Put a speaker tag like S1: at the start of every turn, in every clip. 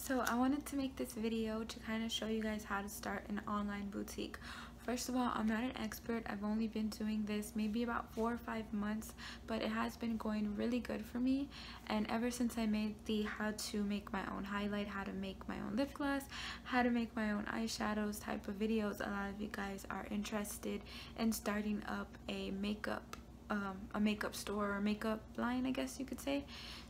S1: So I wanted to make this video to kind of show you guys how to start an online boutique. First of all, I'm not an expert. I've only been doing this maybe about 4 or 5 months, but it has been going really good for me. And ever since I made the how to make my own highlight, how to make my own lip gloss, how to make my own eyeshadows type of videos, a lot of you guys are interested in starting up a makeup store or makeup line, I guess you could say.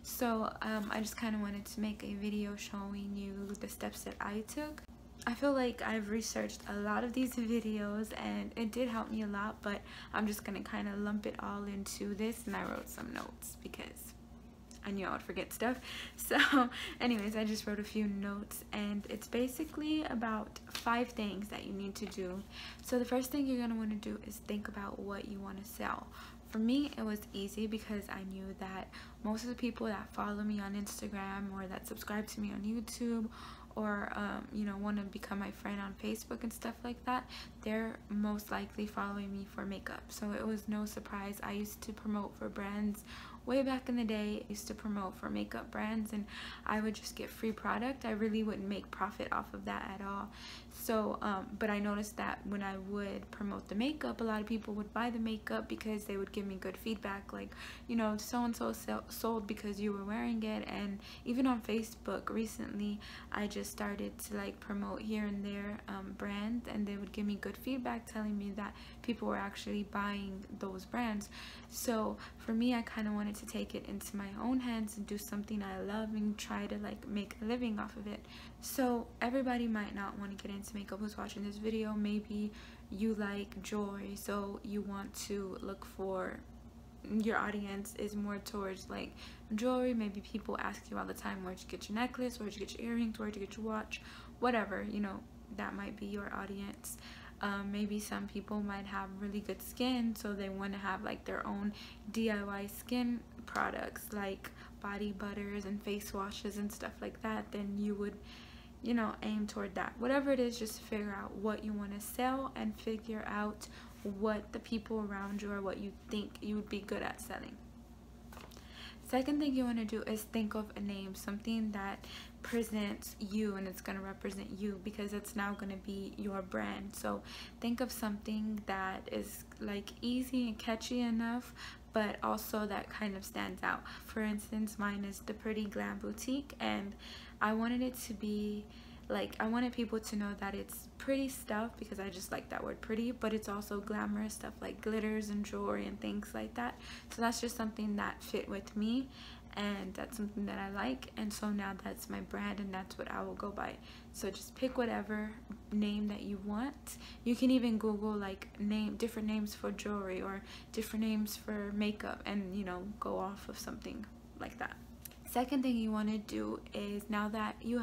S1: So I just kind of wanted to make a video showing you the steps that I took. I feel like I've researched a lot of these videos and it did help me a lot, but I'm just gonna kind of lump it all into this, and I wrote some notes because I knew I would forget stuff. So anyways, I just wrote a few notes, and it's basically about 5 things that you need to do. So the first thing you're gonna want to do is think about what you want to sell. For me, it was easy because I knew that most of the people that follow me on Instagram or that subscribe to me on YouTube or you know, want to become my friend on Facebook and stuff like that, they're most likely following me for makeup. So it was no surprise. I used to promote for brands way back in the day. I used to promote for makeup brands, and I would just get free product. I really wouldn't make profit off of that at all. So but I noticed that when I would promote the makeup, a lot of people would buy the makeup because they would give me good feedback, like, you know, so-and-so sold because you were wearing it. And even on Facebook recently, I just started to like promote here and there brands, and they would give me good feedback telling me that people were actually buying those brands. So for me, I kind of wanted to take it into my own hands and do something I love and try to like make a living off of it. So everybody might not want to get into makeup who's watching this video. Maybe you like jewelry, so you want to look for, your audience is more towards like jewelry. Maybe people ask you all the time, where'd you get your necklace, where'd you get your earrings, where'd you get your watch, whatever, you know, that might be your audience. Maybe some people might have really good skin, so they want to have like their own DIY skin products like body butters and face washes and stuff like that. Then you would, you know, aim toward that. Whatever it is, just figure out what you want to sell and figure out what the people around you or what you think you would be good at selling. Second thing you want to do is think of a name, something that presents you and it's going to represent you, because it's now going to be your brand. So think of something that is like easy and catchy enough, but also that kind of stands out. For instance, mine is The Pretty Glam Boutique, and I wanted it to be like, I wanted people to know that it's pretty stuff because I just like that word pretty, but it's also glamorous stuff like glitters and jewelry and things like that. So that's just something that fit with me, and that's something that I like, and so now that's my brand and that's what I will go by. So just pick whatever name that you want. You can even Google like different names for jewelry or different names for makeup, and, you know, go off of something like that. Second thing you want to do is, now that you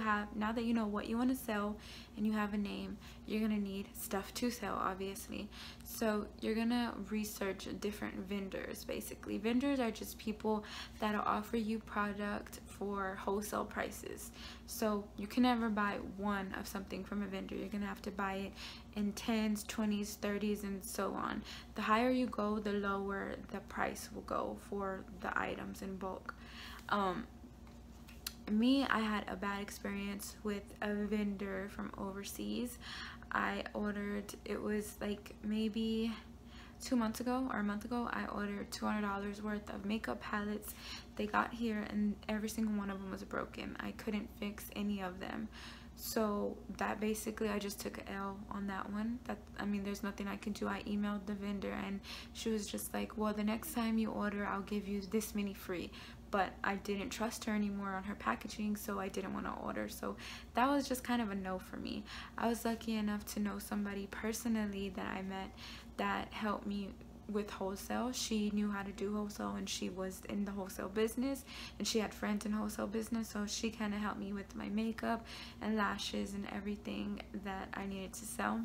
S1: know what you want to sell and you have a name, you're gonna need stuff to sell, obviously. So you're gonna research different vendors. Basically, vendors are just people that'll offer you product for wholesale prices. So you can never buy one of something from a vendor. You're gonna have to buy it in 10s, 20s, 30s, and so on. The higher you go, the lower the price will go for the items in bulk. Me, I had a bad experience with a vendor from overseas. I ordered, it was like maybe 2 months ago or a month ago, I ordered $200 worth of makeup palettes. They got here and every single one of them was broken. I couldn't fix any of them. So that basically, I just took an L on that one. I mean, there's nothing I can do. I emailed the vendor and she was just like, well, the next time you order, I'll give you this many free. But I didn't trust her anymore on her packaging, so I didn't want to order. So that was just kind of a no for me. I was lucky enough to know somebody personally that I met that helped me with wholesale. She knew how to do wholesale, and she was in the wholesale business, and she had friends in wholesale business, so she kind of helped me with my makeup and lashes and everything that I needed to sell.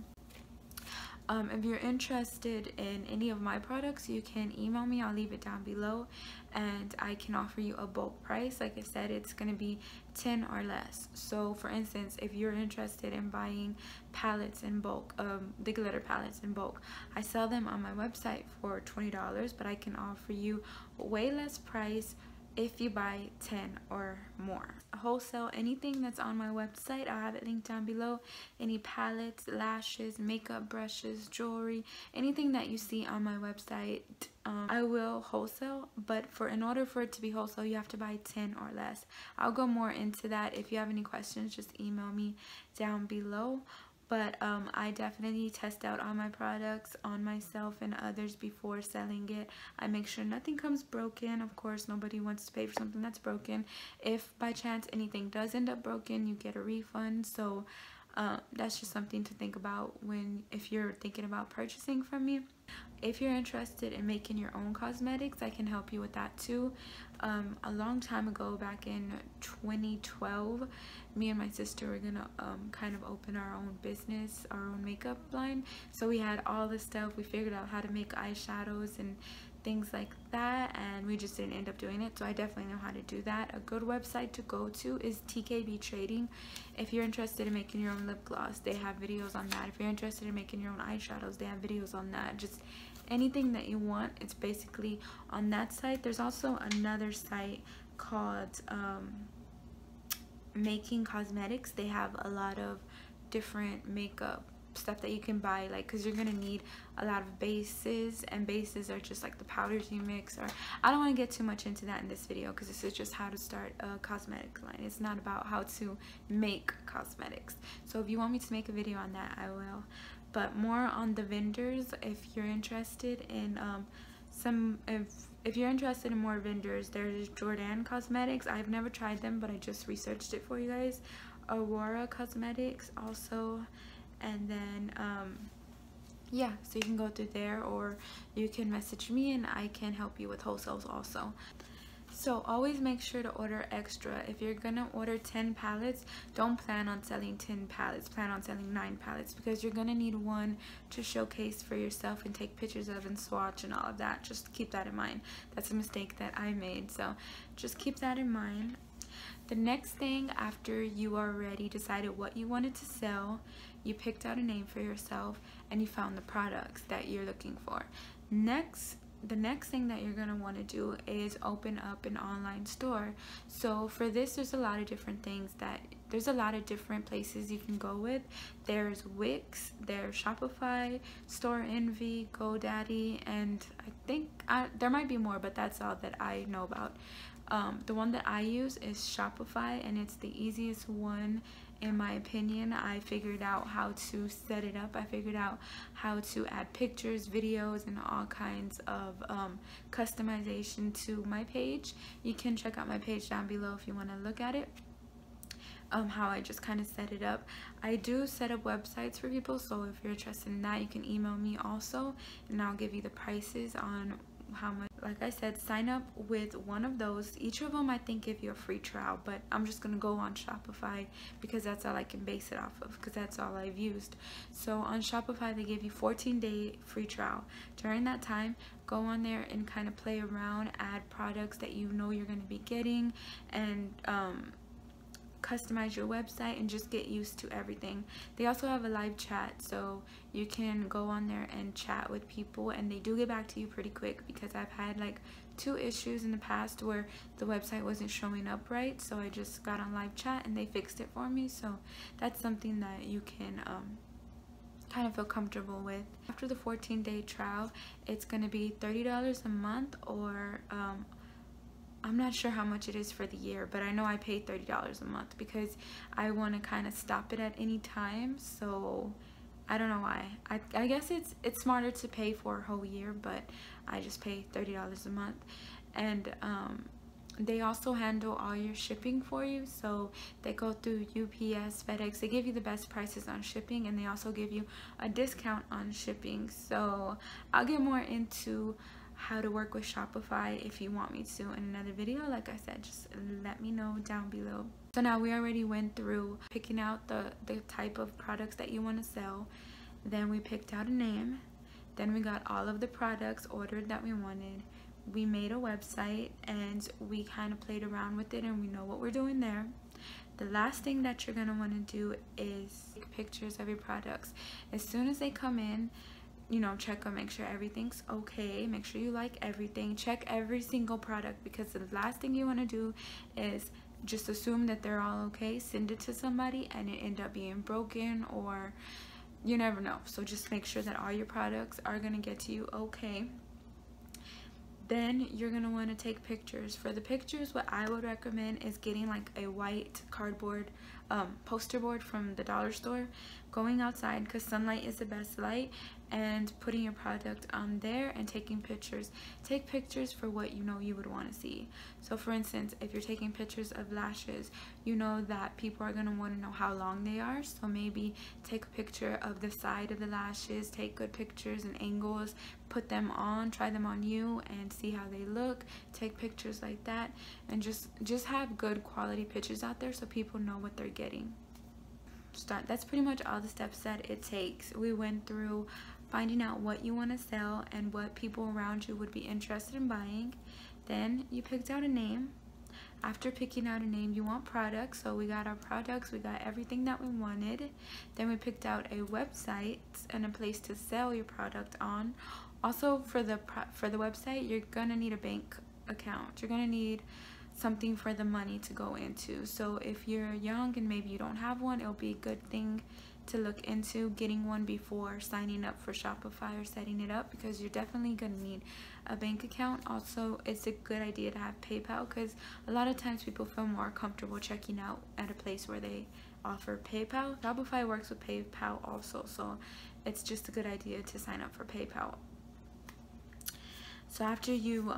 S1: If you're interested in any of my products, you can email me. I'll leave it down below, and I can offer you a bulk price. Like I said, it's going to be 10 or less. So for instance, if you're interested in buying palettes in bulk, the glitter palettes in bulk, I sell them on my website for $20, but I can offer you way less price if you buy 10 or more. Wholesale, anything that's on my website, I'll have it linked down below. Any palettes, lashes, makeup brushes, jewelry, anything that you see on my website, I will wholesale. But in order for it to be wholesale, you have to buy 10 or less. I'll go more into that. If you have any questions, just email me down below. But I definitely test out all my products on myself and others before selling it. I make sure nothing comes broken. Of course, nobody wants to pay for something that's broken. If by chance anything does end up broken, you get a refund. So that's just something to think about if you're thinking about purchasing from me. If you're interested in making your own cosmetics, I can help you with that too. A long time ago, back in 2012, me and my sister were gonna kind of open our own business, our own makeup line. So we had all this stuff. We figured out how to make eyeshadows and things like that, and we just didn't end up doing it. So I definitely know how to do that. A good website to go to is TKB Trading. If you're interested in making your own lip gloss, they have videos on that. If you're interested in making your own eyeshadows, they have videos on that. Just anything that you want, it's basically on that site. There's also another site called Making Cosmetics. They have a lot of different makeup stuff that you can buy, like, because you're gonna need a lot of bases, and bases are just like the powders you mix. Or I don't want to get too much into that in this video, because this is just how to start a cosmetic line. It's not about how to make cosmetics. So if you want me to make a video on that, I will. But more on the vendors, if you're interested in if you're interested in more vendors, there's Jordan Cosmetics. I've never tried them, but I just researched it for you guys. Aurora Cosmetics also. And then yeah, so you can go through there, or you can message me and I can help you with wholesales also. So always make sure to order extra. If you're gonna order 10 palettes, don't plan on selling 10 palettes, plan on selling 9 palettes, because you're gonna need one to showcase for yourself and take pictures of and swatch and all of that. Just keep that in mind. That's a mistake that I made, so just keep that in mind. The next thing, after you already decided what you wanted to sell, you picked out a name for yourself, and you found the products that you're looking for. The next thing that you're going to want to do is open up an online store. So for this, there's a lot of different there's a lot of different places you can go with. There's Wix, there's Shopify, Store Envy, GoDaddy, and I think there might be more, but that's all that I know about. The one that I use is Shopify, and it's the easiest one in my opinion. I figured out how to set it up. I figured out how to add pictures, videos, and all kinds of customization to my page. You can check out my page down below if you want to look at it. How I just kind of set it up. I do set up websites for people, so if you're interested in that, you can email me also, and I'll give you the prices on how much. Like I said, sign up with one of those. Each of them I think give you a free trial, but I'm just gonna go on Shopify because that's all I can base it off of, because that's all I've used. So on Shopify, they give you 14-day free trial. During that time, go on there and kind of play around, add products that you know you're going to be getting, and customize your website and just get used to everything. They also have a live chat, so you can go on there and chat with people, and they do get back to you pretty quick, because I've had like 2 issues in the past where the website wasn't showing up right, so I just got on live chat and they fixed it for me. So that's something that you can kind of feel comfortable with. After the 14-day trial, it's going to be $30 a month, or I'm not sure how much it is for the year, but I know I paid $30 a month because I want to kind of stop it at any time. So I don't know why. I guess it's smarter to pay for a whole year, but I just pay $30 a month. And they also handle all your shipping for you. So they go through UPS, FedEx. They give you the best prices on shipping, and they also give you a discount on shipping. So I'll get more into how to work with Shopify if you want me to in another video. Like I said, just let me know down below. So now we already went through picking out the type of products that you want to sell. Then we picked out a name. Then we got all of the products ordered that we wanted. We made a website and we kind of played around with it, and we know what we're doing there. The last thing that you're going to want to do is take pictures of your products. As soon as they come in, you know, check them, make sure everything's okay, make sure you like everything, check every single product, because the last thing you want to do is just assume that they're all okay, send it to somebody, and it end up being broken, or you never know. So just make sure that all your products are going to get to you okay. Then you're going to want to take pictures. For the pictures, what I would recommend is getting like a white cardboard poster board from the dollar store, going outside because sunlight is the best light, and putting your product on there and taking pictures. Take pictures for what you know you would want to see. So for instance, if you're taking pictures of lashes, you know that people are going to want to know how long they are, so maybe take a picture of the side of the lashes, take good pictures and angles, put them on, try them on you and see how they look, take pictures like that, and just have good quality pictures out there so people know what they're getting. That's pretty much all the steps that it takes. We went through finding out what you want to sell and what people around you would be interested in buying. Then you picked out a name. After picking out a name, you want products. So we got our products, we got everything that we wanted. Then we picked out a website and a place to sell your product on. Also, for the website, you're gonna need a bank account. You're gonna need something for the money to go into. So if you're young and maybe you don't have one, it'll be a good thing to look into getting one before signing up for Shopify or setting it up, because you're definitely gonna need a bank account. Also, it's a good idea to have PayPal, because a lot of times people feel more comfortable checking out at a place where they offer PayPal. Shopify works with PayPal also, so it's just a good idea to sign up for PayPal. So after you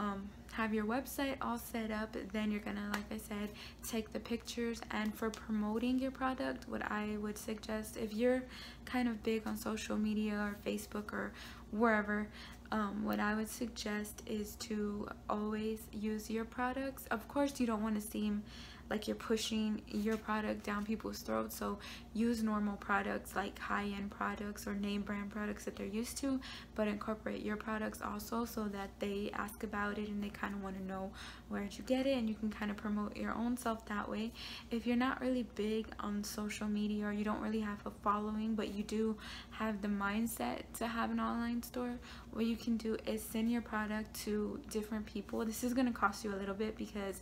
S1: have your website all set up, then you're gonna, like I said, take the pictures. And for promoting your product, what I would suggest, if you're kind of big on social media or Facebook or wherever, what I would suggest is to always use your products. Of course, you don't want to seem like you're pushing your product down people's throats, so use normal products like high-end products or name brand products that they're used to, but incorporate your products also, so that they ask about it and they kind of want to know where'd you get it, and you can kind of promote your own self that way. If you're not really big on social media, or you don't really have a following but you do have the mindset to have an online store, what you can do is send your product to different people. This is going to cost you a little bit because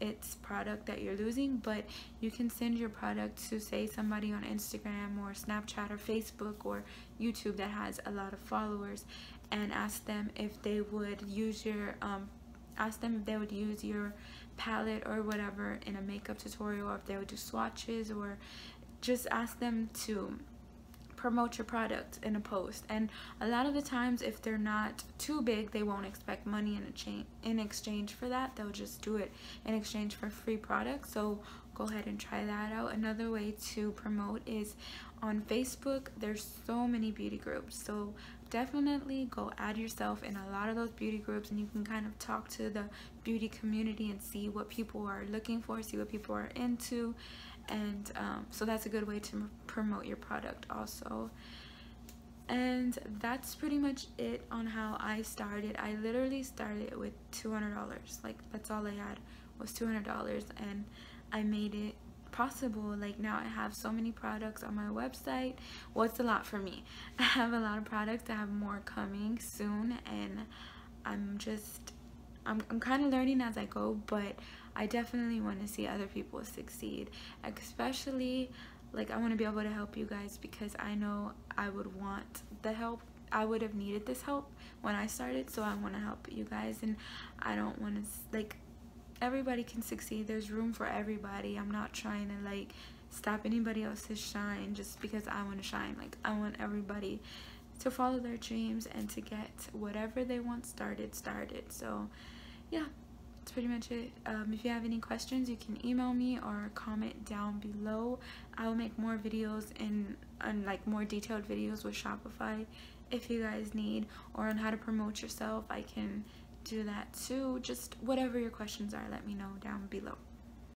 S1: it's product that you're losing, but you can send your product to, say, somebody on Instagram or Snapchat or Facebook or YouTube that has a lot of followers, and ask them if they would use your palette or whatever in a makeup tutorial, or if they would do swatches, or just ask them to promote your product in a post. And a lot of the times, if they're not too big, they won't expect money in exchange for that. They'll just do it in exchange for free products. So go ahead and try that out. Another way to promote is on Facebook. There's so many beauty groups, so definitely go add yourself in a lot of those beauty groups, and you can kind of talk to the beauty community and see what people are looking for, see what people are into. And so that's a good way to promote your product also. And that's pretty much it on how I started. I literally started with $200. Like, that's all I had was $200, and I made it possible. Like, now I have so many products on my website. Well, it's a lot for me. I have a lot of products. I have more coming soon, and I'm kind of learning as I go, but I definitely want to see other people succeed. Especially, like, I want to be able to help you guys, because I know I would want the help. I would have needed this help when I started, so I want to help you guys. And I don't want to, like, everybody can succeed. There's room for everybody. I'm not trying to, like, stop anybody else's shine just because I want to shine. Like, I want everybody to follow their dreams and to get whatever they want started. So yeah, that's pretty much it. If you have any questions, you can email me or comment down below. I will make more videos and like more detailed videos with Shopify if you guys need, or on how to promote yourself. I can do that too. Just whatever your questions are, let me know down below.